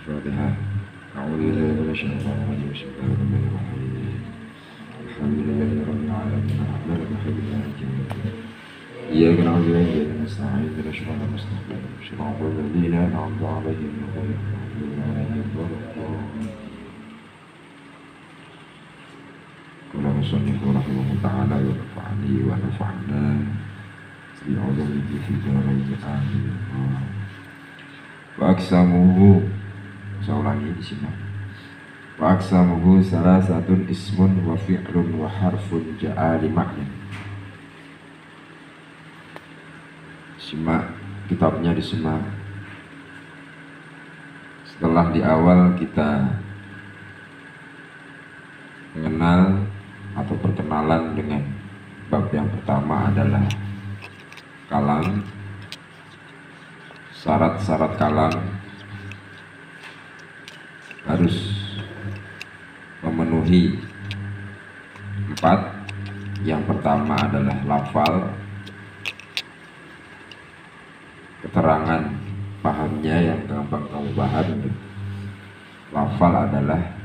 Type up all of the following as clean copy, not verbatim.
الفاتحة. أعوذ بالله من الشيطان الرجيم. بسم الله الرحمن الرحيم. الحمد لله رب العالمين الرحمن الرحيم مالك يوم الدين. إياك نعبد وإياك نستعين اهدنا الصراط المستقيم صراط الذين أنعمت عليهم غير المغضوب عليهم ولا الضالين. قال المصنف رحمه الله تعالى ونفعني ونفعنا بعلومه في دارين آمين. Wa aksamuhu, saya ulangi di sini. Wa aksamuhu salah satu ismun wa fi'lun wa harfun ja'a li ma'na. Simak kitabnya disimak. Setelah di awal kita mengenal atau perkenalan dengan bab yang pertama adalah kalam. Syarat-syarat kalam harus memenuhi 4. Yang pertama adalah lafal, keterangan pahamnya yang gampang kamu paham. Lafal adalah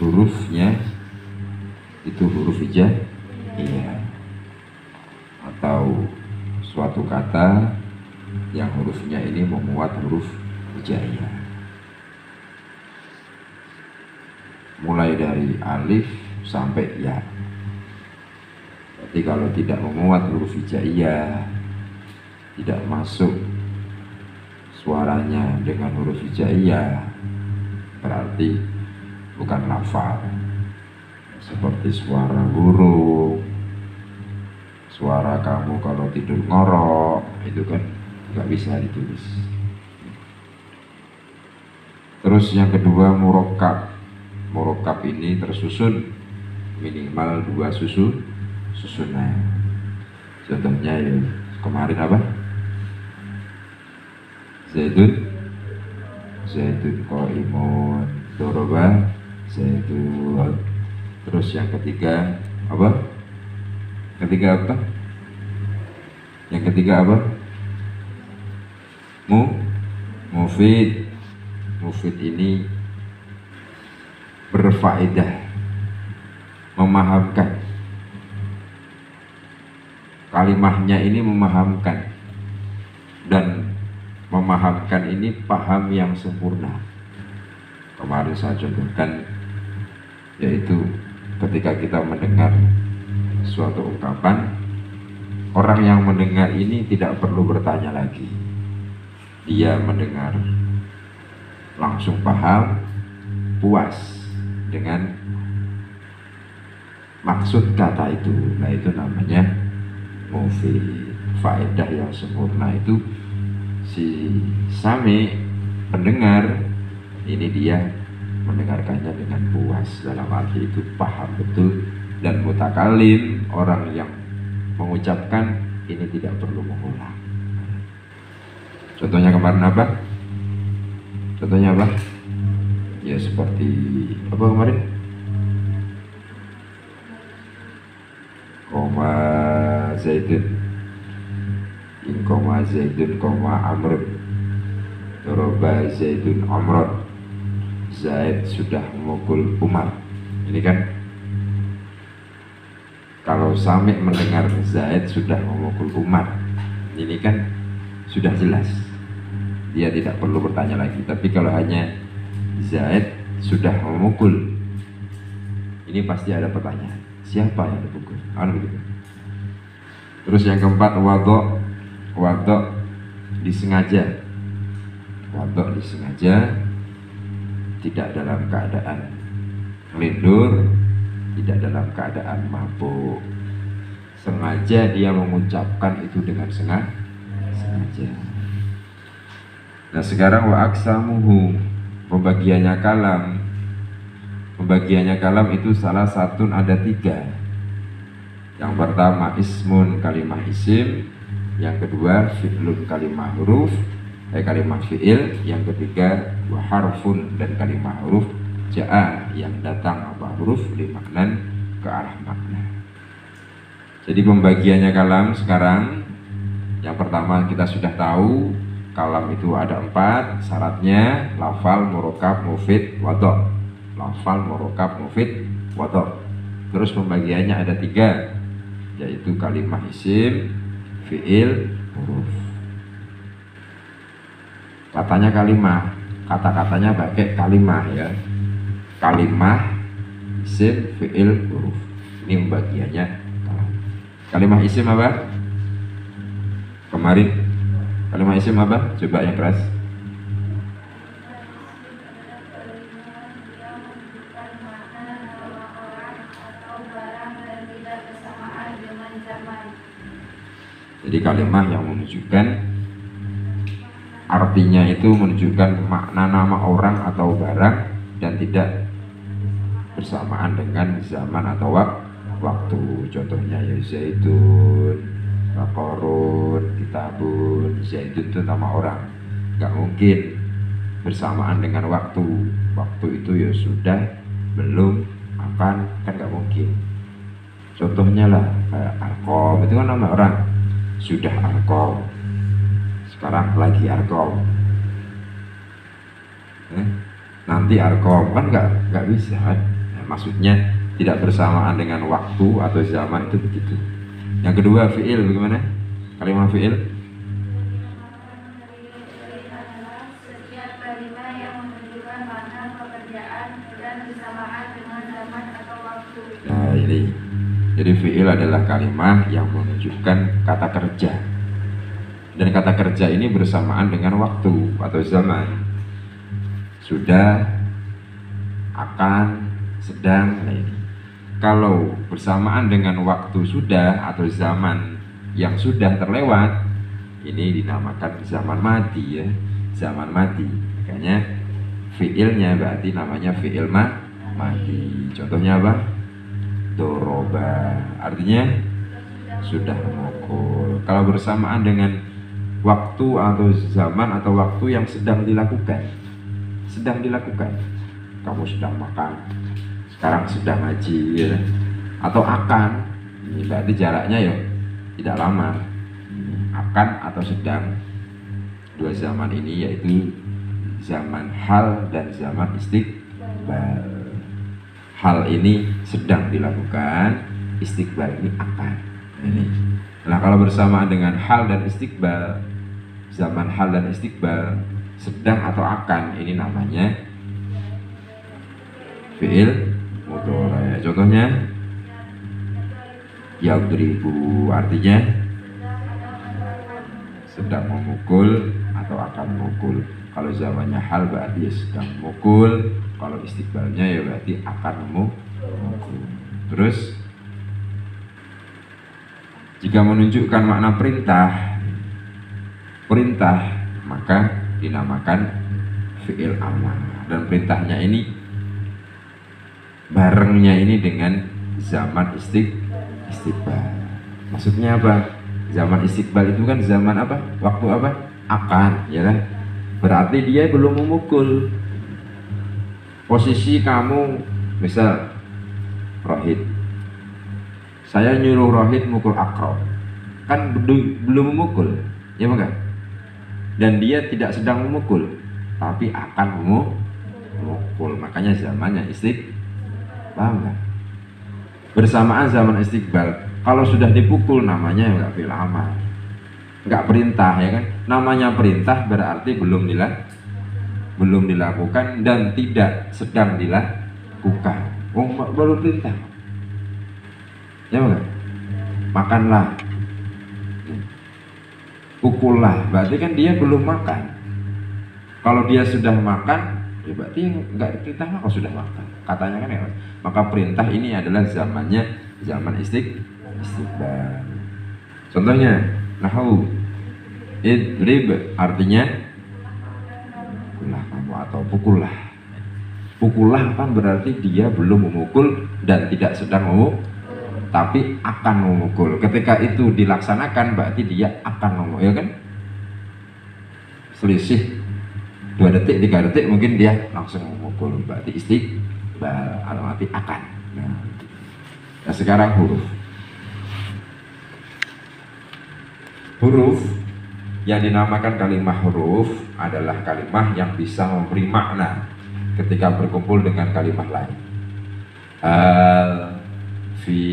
hurufnya itu huruf hijaiyah atau suatu kata yang hurufnya ini memuat huruf hijaiyah, mulai dari alif sampai ya. Berarti kalau tidak memuat huruf hijaiyah, tidak masuk suaranya dengan huruf hijaiyah, berarti bukan lafal. Seperti suara burung, suara kamu kalau tidur ngorok, itu kan nggak bisa ditulis. Terus yang kedua murokkab. Murokkab ini tersusun minimal 2 susunan. Contohnya ya kemarin apa? Zaidun qaimun, doroba zaidun. Terus yang ketiga apa? Yang ketiga apa? Mufid. Mufid ini berfaedah, memahamkan. Kalimahnya ini memahamkan, dan memahamkan ini paham yang sempurna. Kemarin saya contohkan, yaitu ketika kita mendengar suatu ungkapan, orang yang mendengar ini tidak perlu bertanya lagi. Dia mendengar langsung paham, puas dengan maksud kata itu. Nah, itu namanya mufid. Faedah yang sempurna itu si sami, pendengar, ini dia mendengarkannya dengan puas, dalam arti itu paham betul. Dan mutakalim, orang yang mengucapkan ini tidak perlu mengulang. Contohnya kemarin apa? Contohnya apa? Ya seperti apa kemarin? Koma Zaidun, in koma Zaidun koma Amrun, doroba Zaidun Amrun. Zaid sudah memukul Umar. Ini kan kalau Sami mendengar Zaid sudah memukul Umar, ini kan sudah jelas, dia tidak perlu bertanya lagi. Tapi kalau hanya Zaid sudah memukul, ini pasti ada pertanyaan, siapa yang dipukul? Begitu. Terus yang keempat wadok disengaja. Wadok disengaja, tidak dalam keadaan melindur, tidak dalam keadaan mabuk. Sengaja dia mengucapkan itu dengan sengaja. Nah sekarang wa aksamuhu, pembagiannya kalam. Pembagiannya kalam itu salah satu ada 3. Yang pertama ismun, kalimah isim. Yang kedua fi'lun, kalimah huruf, kalimah fi'il. Yang ketiga wa harfun, dan kalimah huruf ja'a, yang datang apa huruf li maknan, ke arah makna. Jadi pembagiannya kalam sekarang, yang pertama kita sudah tahu Kalam itu ada 4 syaratnya: lafal, murokab, mufid, wadok. Lafal, murokab, mufid, wadok. Terus pembagiannya ada 3, yaitu kalimah isim, fiil, huruf. Katanya kalimah, kata-katanya pakai kalimah ya. Kalimah, isim, fiil, huruf. Ini pembagiannya. Kalimah isim apa? Kemarin kalimah isim apa? Coba yang keras. Jadi kalimah yang menunjukkan artinya itu menunjukkan makna nama orang atau barang dan tidak bersamaan dengan zaman atau waktu. Contohnya ya zaitun, bakorun, kitabun. Zaitun itu nama orang, nggak mungkin bersamaan dengan waktu. Waktu itu ya sudah, belum, akan, kan nggak mungkin. Contohnya lah kayak Arkom, itu kan nama orang. Sudah Arkom, sekarang lagi Arkom, nanti Arkom, kan nggak bisa kan? Nah, maksudnya tidak bersamaan dengan waktu atau zaman, itu begitu. Yang kedua fiil, bagaimana kalimah fiil? Setiap kalimah yang menunjukkan makna pekerjaan dan bersamaan dengan zaman atau waktu. Nah ini, jadi fiil adalah kalimah yang menunjukkan kata kerja, dan kata kerja ini bersamaan dengan waktu atau zaman. Sudah, akan, sedang. Nah ini, kalau bersamaan dengan waktu sudah atau zaman yang sudah terlewat, ini dinamakan zaman mati ya, zaman mati. Makanya fiilnya berarti namanya fiil mati. Contohnya apa? Doroba, artinya sudah memukul. Kalau bersamaan dengan waktu atau zaman atau waktu yang sedang dilakukan, kamu sedang makan, sekarang sedang ngaji ya, atau akan, ini berarti jaraknya ya tidak lama. Akan atau sedang, dua zaman ini yaitu zaman hal dan zaman istiqbal. Hal ini sedang dilakukan, istiqbal ini akan. Ini. Nah kalau bersamaan dengan hal dan istiqbal, zaman hal dan istiqbal, sedang atau akan, ini namanya fiil mudhari. Contohnya yadribu, artinya sedang memukul atau akan memukul. Kalau zamannya hal berarti sedang memukul, kalau istiqbalnya ya berarti akan memukul. Terus jika menunjukkan makna perintah, maka dinamakan fi'il amar. Dan perintahnya ini barengnya ini dengan zaman istiqbal. Maksudnya apa? Zaman istiqbal itu kan zaman apa? Waktu apa? Akan, ya kan? Berarti dia belum memukul. Posisi kamu misal Rohid, saya nyuruh Rohid mukul Akram, kan belum memukul, ya enggak? Dan dia tidak sedang memukul, tapi akan memukul. Makanya zamannya istiqbal, paham enggak? Bersamaan zaman istiqbal. Kalau sudah dipukul namanya enggak fi'il amar, enggak perintah, ya kan? Namanya perintah berarti belum dilakukan dan tidak sedang dilakukan. Baru perintah, ya enggak? Makanlah, pukullah, berarti kan dia belum makan. Kalau dia sudah makan, ya berarti enggak perintah, maka sudah makan. Katanya kan ya, maka perintah ini adalah zamannya zaman istiqbal. Contohnya nahwu idrib, artinya pukullah kamu atau pukullah kan berarti dia belum memukul dan tidak sedang memukul, tapi akan memukul. Ketika itu dilaksanakan berarti dia akan memukul, ya kan? Selisih 2 detik 3 detik mungkin dia langsung memukul, berarti istiqbal arti akan. Nah sekarang huruf Yang dinamakan kalimah huruf adalah kalimah yang bisa memberi makna ketika berkumpul dengan kalimah lain. Al, fi,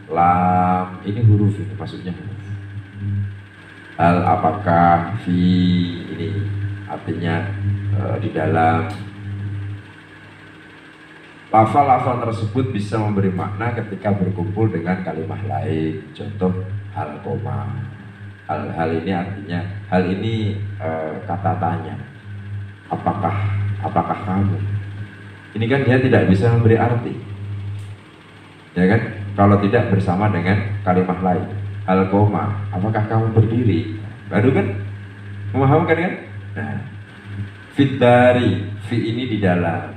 lam, ini huruf, ini maksudnya huruf. Al, apakah, fi, ini artinya di dalam. Lafal-lafal tersebut bisa memberi makna ketika berkumpul dengan kalimah lain. Contoh hal koma. Hal ini artinya, hal ini kata tanya. Apakah kamu? Ini kan dia tidak bisa memberi arti, ya kan? Kalau tidak bersama dengan kalimah lain. Hal koma, apakah kamu berdiri? Baru kan memahamkan kan? Nah, fit dari, fi ini di dalam,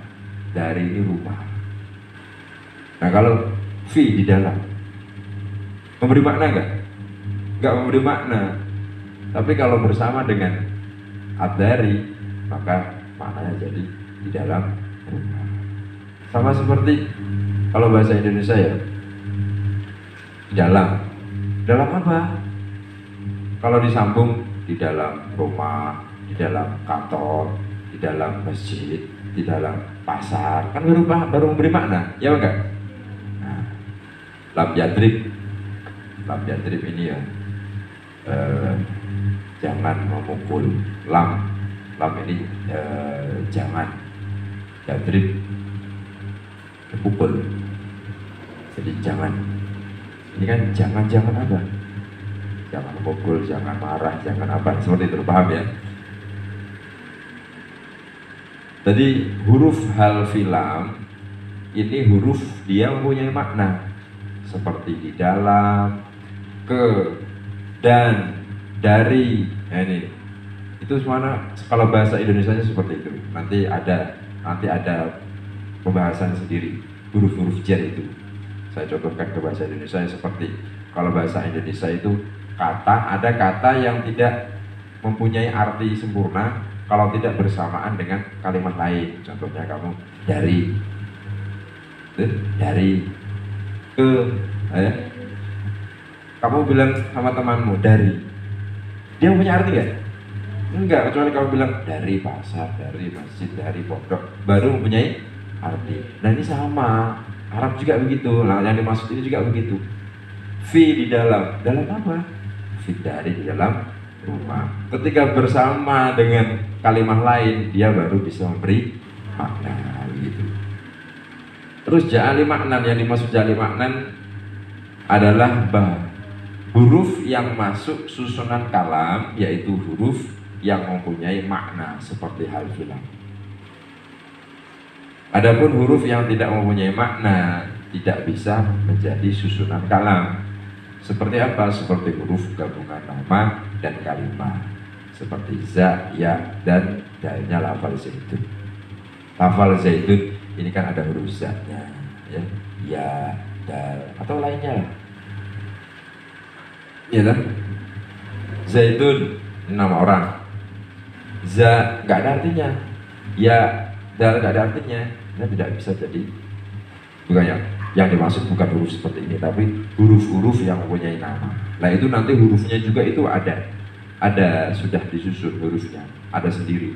dari ini rumah. Nah kalau fi di dalam, memberi makna enggak? Enggak memberi makna. Tapi kalau bersama dengan ad-dari, maka maknanya jadi di dalam rumah. Sama seperti kalau bahasa Indonesia ya, di dalam. Dalam apa? Kalau disambung di dalam rumah, di dalam kantor, di dalam masjid, di dalam pasar, kan baru memberi makna, ya enggak? Nah, lam yadrib ini ya, jangan memukul. Lam ini jangan. Yadrib pukul, jadi jangan. Ini kan jangan apa? Jangan pukul, jangan marah, jangan apa, seperti itu, paham ya? Jadi huruf hal filam ini huruf dia mempunyai makna seperti di dalam, ke, dan, dari. Nah, ini itu semua kalau bahasa Indonesianya seperti itu. Nanti ada pembahasan sendiri huruf-huruf jar itu. Saya contohkan ke bahasa Indonesia seperti kalau bahasa Indonesia itu ada kata yang tidak mempunyai arti sempurna kalau tidak bersamaan dengan kalimat lain. Contohnya kamu dari, ke, kamu bilang sama temanmu dari, dia punya arti nggak? Enggak, kecuali kamu bilang dari pasar, dari masjid, dari pondok, baru mempunyai arti. Nah ini sama, Arab juga begitu. Nah yang dimaksud ini juga begitu. Fi di dalam apa? Fi dari di dalam rumah. Ketika bersama dengan kalimat lain, dia baru bisa memberi makna gitu. Terus ja'ali maknan, yang dimaksud ja'ali maknan adalah huruf yang masuk susunan kalam, yaitu huruf yang mempunyai makna seperti hal filam. Adapun huruf yang tidak mempunyai makna tidak bisa menjadi susunan kalam. Seperti apa? Seperti huruf gabungan nama dan kalimat, seperti za, ya, dan dalnya lafal zaitun. Lafal zaitun ini kan ada huruf za-nya, ya, dal, atau lainnya lah. Ya kan? Zaitun nama orang, za nggak ada artinya, ya, dal nggak ada artinya. Nah, tidak bisa jadi, bukan yang dimaksud bukan huruf seperti ini, tapi huruf-huruf yang mempunyai nama. Nah itu nanti hurufnya juga itu ada sudah disusun hurufnya, ada sendiri.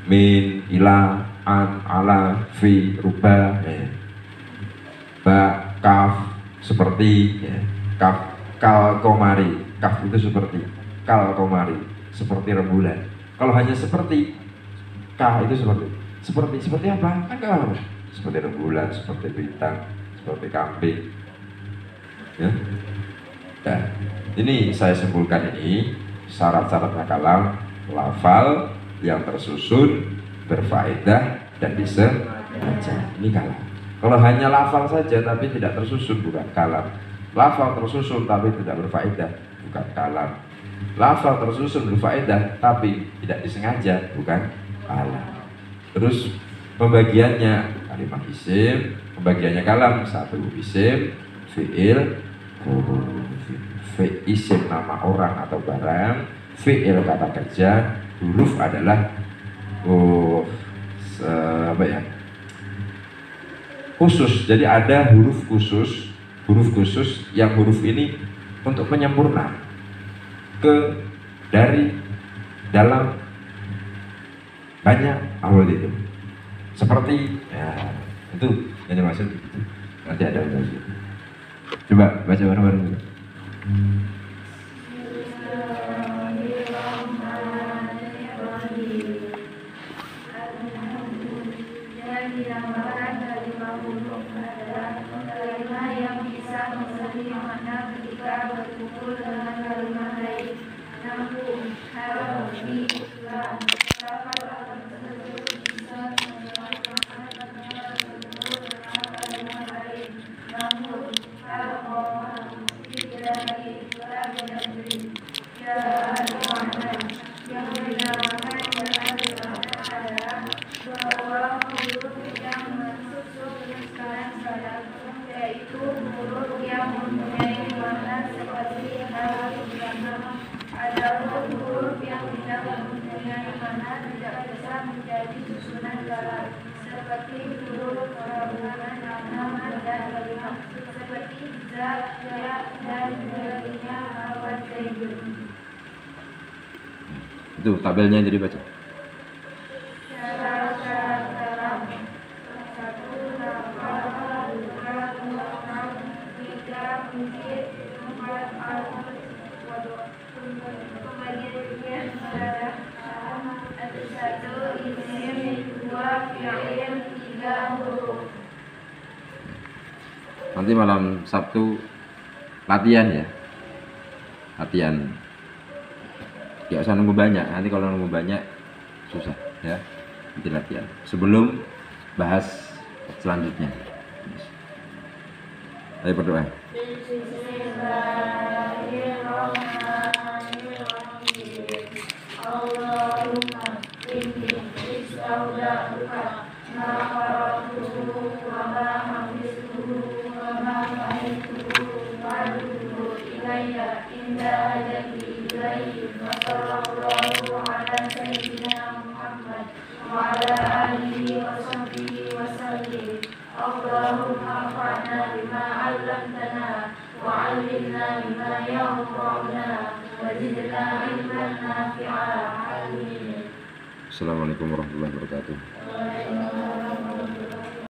Min, ila, an, ala, fi, ruba, ba, kaf, seperti, kaf, kal, komari. Kaf itu seperti, kal, komari, seperti rembulan. Kalau hanya seperti, ka itu seperti apa? Kan kalau seperti rembulan, seperti bintang, seperti kambing. Ya. Nah, ini saya simpulkan ini syarat-syaratnya kalam lafal yang tersusun, berfaedah dan disengaja. Ini kalam. Kalau hanya lafal saja tapi tidak tersusun, bukan kalam. Lafal tersusun tapi tidak berfaedah, bukan kalam. Lafal tersusun berfaedah tapi tidak disengaja, bukan kalam. Terus pembagiannya kalimat isim, pembagiannya kalam, satu isim, fi'il, isim nama orang atau barang, fi'il kata kerja, huruf adalah khusus. Jadi ada huruf khusus yang huruf ini untuk menyempurna, ke, dari dalam banyak awal itu. Seperti ya, itu yang dimaksud itu. Nanti ada itu. Coba baca bareng-bareng. Itu tabelnya jadi baca. Nanti malam Sabtu latihan ya, latihan. Gak usah nunggu banyak, nanti kalau nunggu banyak susah ya. Nanti latihan sebelum bahas selanjutnya. Ayo berdoa. Assalamualaikum warahmatullahi wabarakatuh.